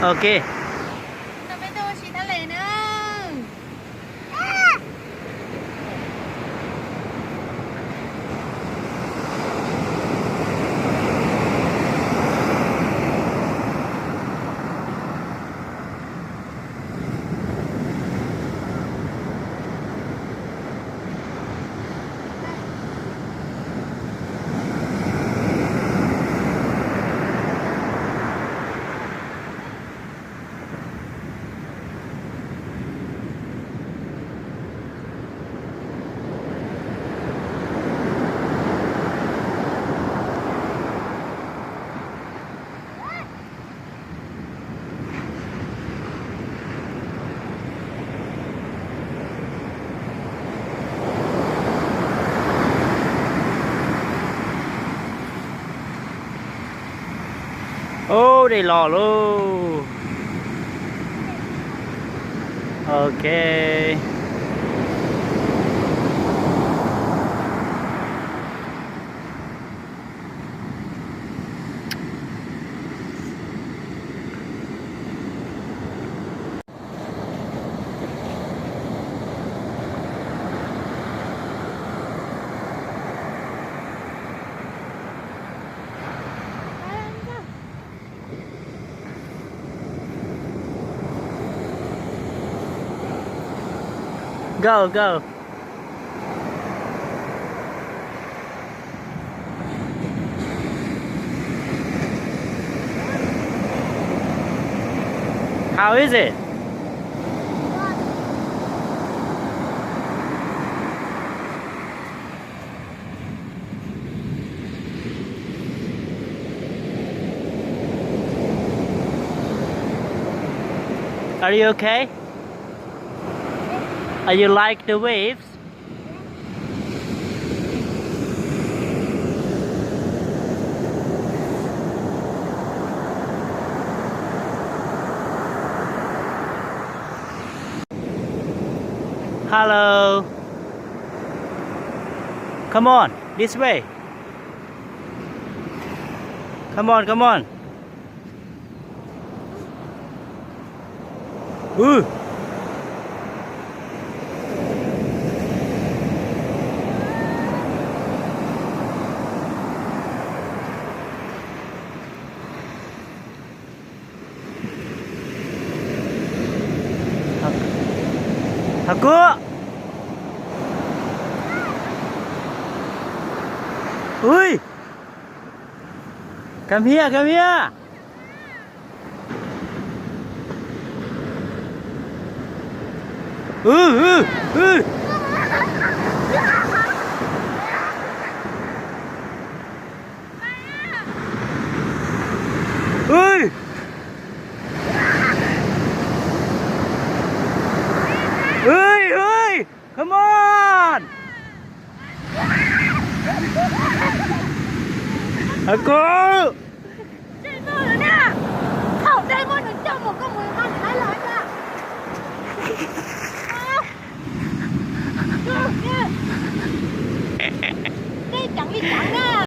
โอเคจะไปดูชีทะเลนึงโอ้ได้หล่อลูกโอเคgo go how is it are you okay are you like the waves hello come on this way come on come on ooh Aku Ui come here come here Ui Ui come on Aku